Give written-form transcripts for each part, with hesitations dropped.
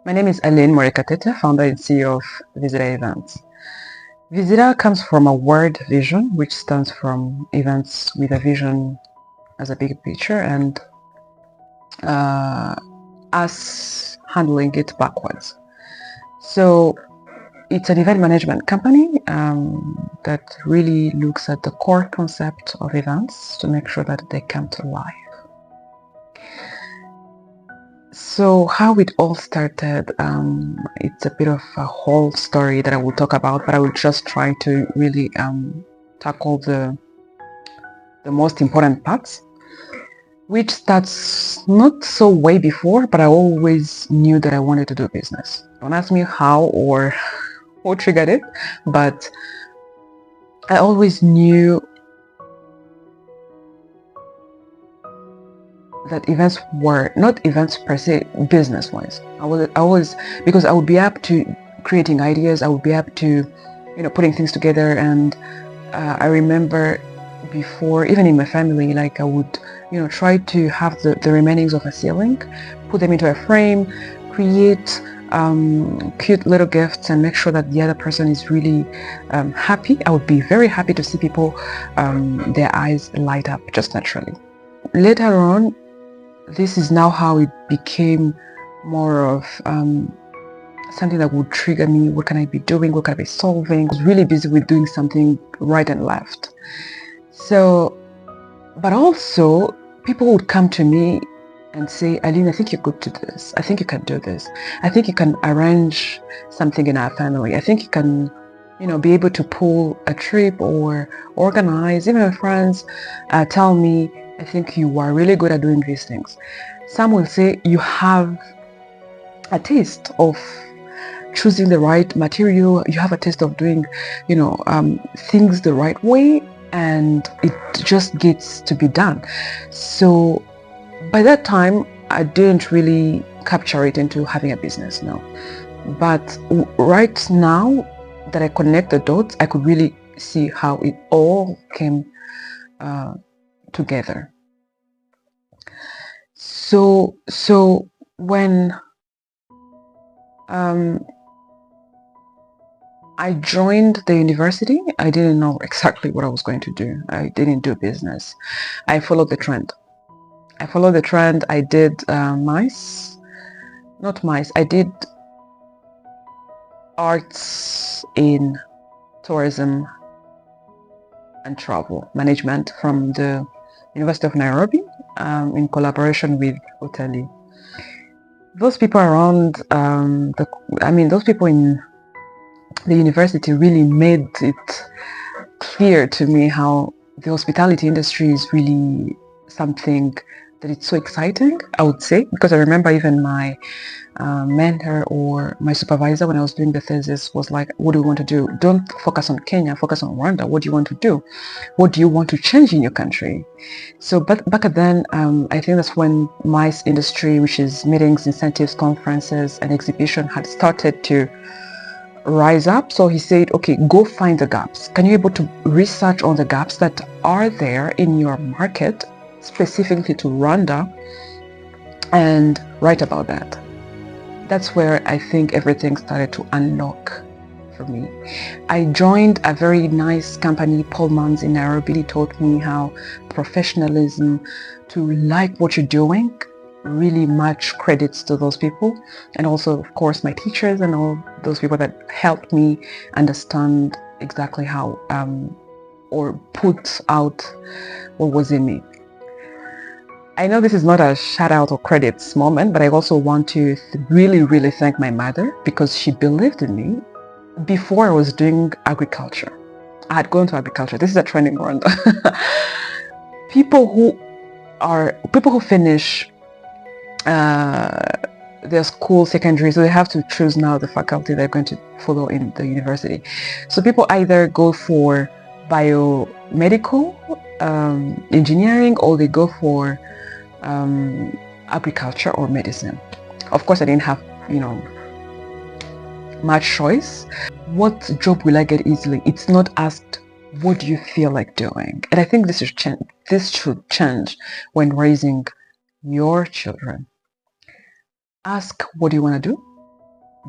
My name is Aline Murekatete, founder and CEO of Vizira Events. Vizira comes from a word vision, which stands from events with a vision as a big picture, and us handling it backwards. So it's an event management company that really looks at the core concept of events to make sure that they come to life. So how it all started, it's a bit of a whole story that I will talk about, but I will just try to really tackle the most important parts, which starts not so way before, but I always knew that I wanted to do business. Don't ask me how or what triggered it, but I always knew that events were not events per se, business-wise. I was because I would be up to creating ideas. I would be up to, putting things together. And I remember before, even in my family, like I would, try to have the remainings of a ceiling, put them into a frame, create cute little gifts, and make sure that the other person is really happy. I would be very happy to see people, their eyes light up just naturally. Later on, this is now how it became more of something that would trigger me. What can I be doing? What can I be solving? I was really busy with doing something right and left. So, but also people would come to me and say, Aline, I think you're good to this. I think you can do this. I think you can arrange something in our family. I think you can, be able to pull a trip or organize. Even my friends tell me, I think you are really good at doing these things. Some will say you have a taste of choosing the right material. You have a taste of doing, things the right way, and it just gets to be done. So by that time, I didn't really capture it into having a business, no. But right now that I connect the dots, I could really see how it all came together. So when I joined the university, I didn't know exactly what I was going to do. I didn't do business. I followed the trend. I did I did arts in tourism and travel management from the University of Nairobi in collaboration with Utalii. Those people around, those people in the university really made it clear to me how the hospitality industry is really something that it's so exciting, I would say, because I remember even my mentor or my supervisor when I was doing the thesis was like, what do you want to do? Don't focus on Kenya, focus on Rwanda. What do you want to do? What do you want to change in your country? So but back then, I think that's when MICE industry, which is meetings, incentives, conferences, and exhibition, had started to rise up. So he said, okay, go find the gaps. Can you be able to research on the gaps that are there in your market, specifically to Rwanda, and write about that? That's where I think everything started to unlock for me. I joined a very nice company, Pollman's in Nairobi. It taught me how professionalism, to like what you're doing, really much credits to those people, and also of course my teachers and all those people that helped me understand exactly how or put out what was in me. I know this is not a shout out or credits moment, but I also want to really thank my mother, because she believed in me before I was doing agriculture. I had gone to agriculture. This is a trend in Rwanda. People who finish their school, secondary, so they have to choose now the faculty they're going to follow in the university. So people either go for biomedical engineering, or they go for agriculture or medicine. Of course, I didn't have, much choice. What job will I get easily? It's not asked, what do you feel like doing? And I think this should change when raising your children. Ask, what do you want to do?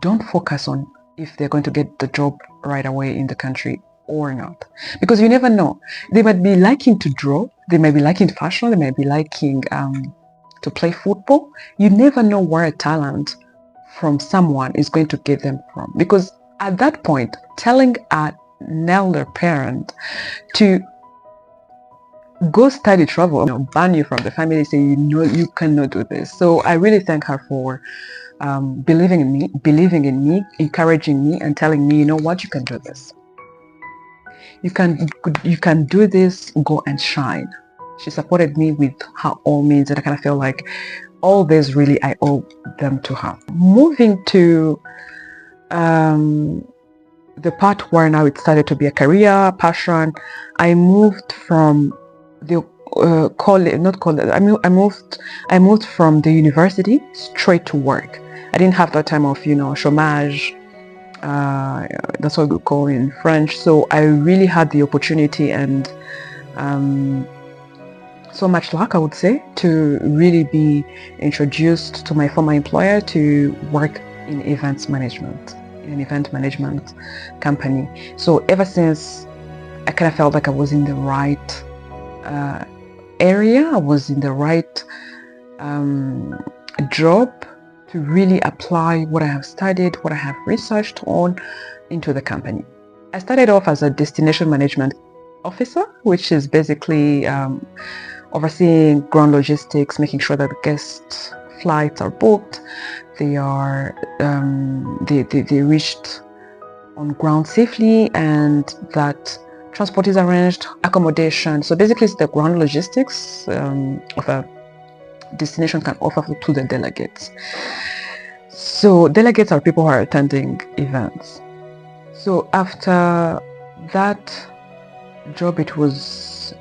don't focus on if they're going to get the job right away in the country or not, because you never know. They might be liking to draw, they might be liking fashion, they might be liking to play football. You never know where a talent from someone is going to get them from, because at that point, telling an elder parent to go study travel, ban you from the family, say you cannot do this. So I really thank her for believing in me, encouraging me, and telling me, you know what, you can do this. You can do this. Go and shine. She supported me with her all means, and I kind of feel like all this really I owe them to her. Moving to the part where now it started to be a career, passion, I moved from the college, not college. I moved from the university straight to work. I didn't have that time of, chômage. That's what we call in French. So I really had the opportunity and so much luck, I would say, to really be introduced to my former employer to work in events management, in an event management company. So ever since, I kind of felt like I was in the right area, I was in the right job to really apply what I have studied, what I have researched on into the company. I started off as a destination management officer, which is basically overseeing ground logistics, making sure that the guest flights are booked, they are they reached on ground safely, and that transport is arranged, accommodation. So basically it's the ground logistics of a destination can offer to the delegates. So delegates are people who are attending events. So after that job, it was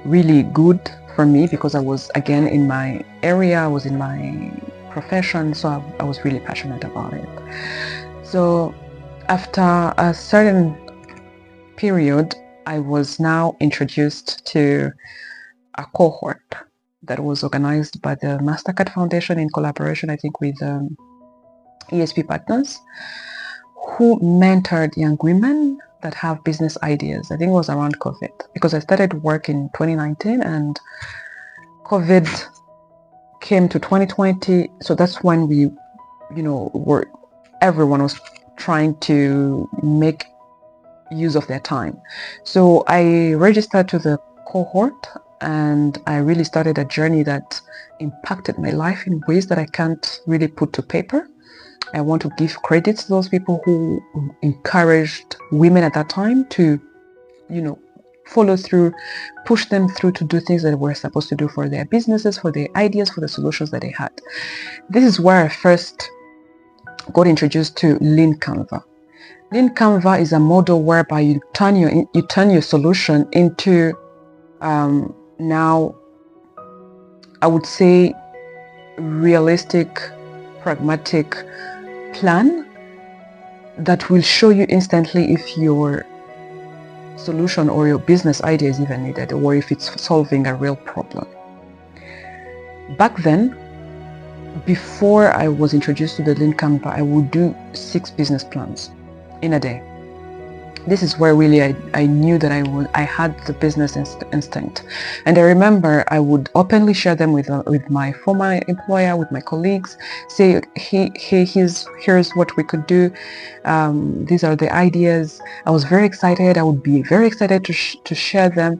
really good for me because I was again in my area, I was in my profession, so I was really passionate about it. So after a certain period, I was now introduced to a cohort that was organized by the Mastercard Foundation in collaboration, I think, with ESP partners, who mentored young women that have business ideas. I think it was around COVID, because I started work in 2019 and COVID came to 2020. So that's when we, everyone was trying to make use of their time. So I registered to the cohort and I really started a journey that impacted my life in ways that I can't really put to paper. I want to give credit to those people who encouraged women at that time to, follow through, push them through to do things that they were supposed to do for their businesses, for their ideas, for the solutions that they had. This is where I first got introduced to Lean Canva. Lean Canva is a model whereby you turn your solution into now, I would say, realistic, pragmatic plan that will show you instantly if your solution or your business idea is even needed, or if it's solving a real problem. Back then, before I was introduced to the Lean Canva, I would do 6 business plans in a day. This is where really I knew that I had the business instinct. And I remember I would openly share them with my former employer, with my colleagues, say, here's what we could do. These are the ideas. I was very excited. I would be very excited to share them.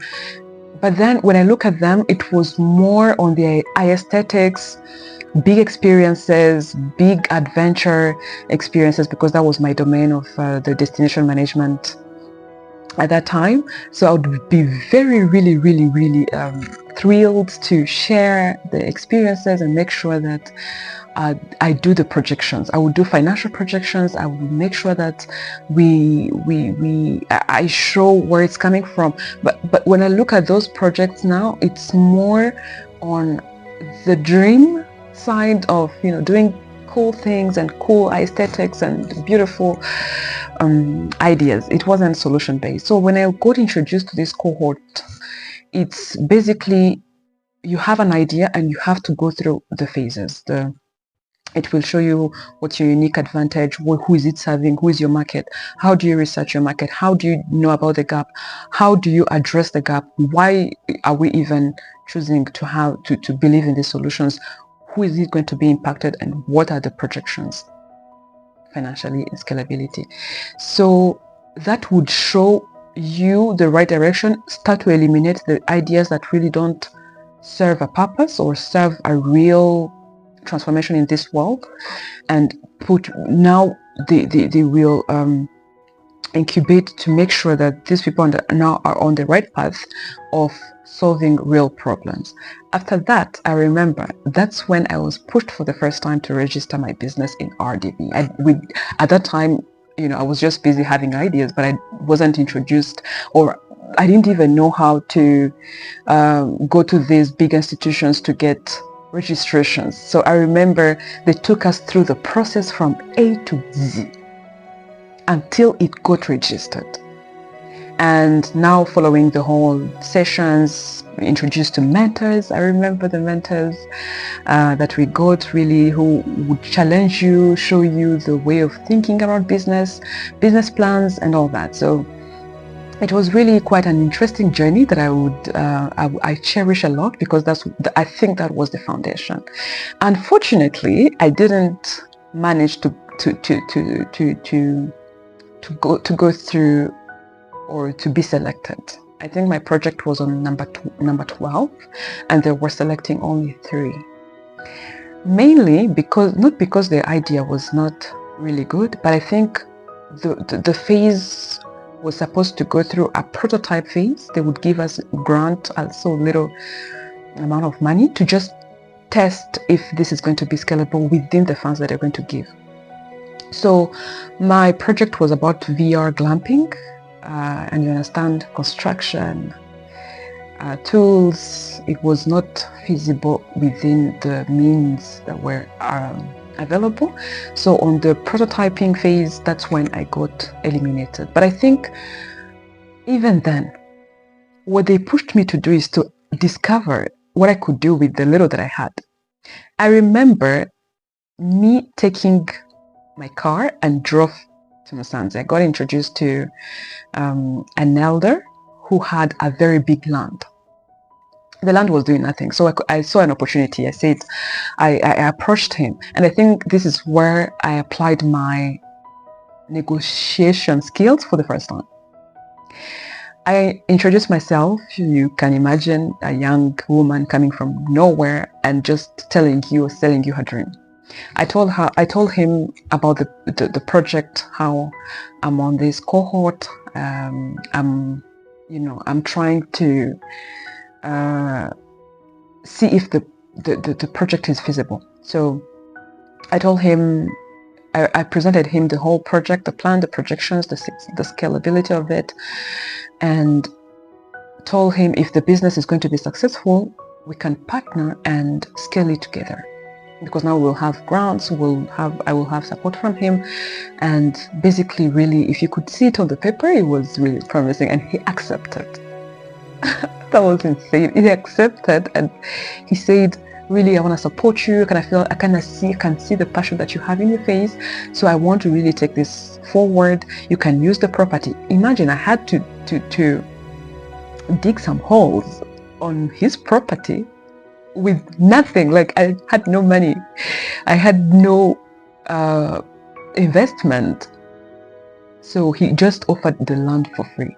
But then when I look at them, it was more on the aesthetics, big experiences, big adventure experiences, because that was my domain of the destination management at that time. So I would be very, really, really, really thrilled to share the experiences and make sure that I do the projections. I would do financial projections. I would make sure that I show where it's coming from. But when I look at those projects now, it's more on the dream side of doing cool things and cool aesthetics and beautiful ideas. It wasn't solution based. So when I got introduced to this cohort, it's basically you have an idea and you have to go through the phases. It will show you what's your unique advantage, who is it serving, who is your market, how do you research your market, how do you know about the gap, how do you address the gap, why are we even choosing to believe in these solutions, who is it going to be impacted, and what are the projections financially and scalability. So that would show you the right direction, start to eliminate the ideas that really don't serve a purpose or serve a real transformation in this world, and put now the real incubate to make sure that these people now are on the right path of solving real problems. After that, I remember that's when I was pushed for the first time to register my business in RDB. At that time, I was just busy having ideas, but I wasn't introduced, or I didn't even know how to go to these big institutions to get registrations. So I remember they took us through the process from A to Z until it got registered. And now, following the whole sessions, introduced to mentors. I remember the mentors that we got, really, who would challenge you, show you the way of thinking around business plans and all that. So it was really quite an interesting journey that I cherish a lot, because I think that was the foundation. Unfortunately, I didn't manage to go through or to be selected. I think my project was on number 12, and they were selecting only 3. Mainly not because the idea was not really good, but I think the phase was supposed to go through a prototype phase. They would give us grant, also little amount of money to just test if this is going to be scalable within the funds that they're going to give. So my project was about VR glamping, and you understand, construction tools. It was not feasible within the means that were available. So on the prototyping phase, that's when I got eliminated. But I think even then, what they pushed me to do is to discover what I could do with the little that I had. I remember me taking my car and drove to Musanze. I got introduced to an elder who had a very big land. The land was doing nothing, so I saw an opportunity. I approached him, and I think this is where I applied my negotiation skills for the first time. I introduced myself. You can imagine a young woman coming from nowhere and just selling you her dream. I told him about the project, how I'm on this cohort. I'm trying to see if the project is feasible. So I told him, I presented him the whole project, the plan, the projections, the scalability of it, and told him if the business is going to be successful, we can partner and scale it together. Because now we'll have grants, I will have support from him, and basically, really, if you could see it on the paper, it was really promising, and he accepted. That was insane. He accepted, and he said, really, I want to support you. I can see the passion that you have in your face. So I want to really take this forward. You can use the property. Imagine I had to dig some holes on his property with nothing. Like, I had no money. I had no investment. So he just offered the land for free.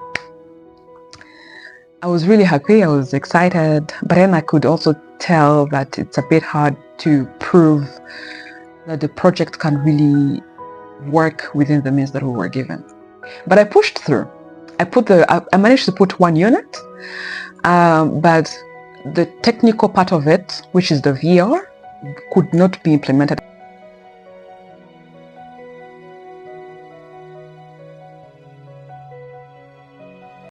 I was really happy, I was excited, but then I could also tell that it's a bit hard to prove that the project can really work within the means that we were given. But I pushed through. I managed to put 1 unit, but the technical part of it, which is the VR, could not be implemented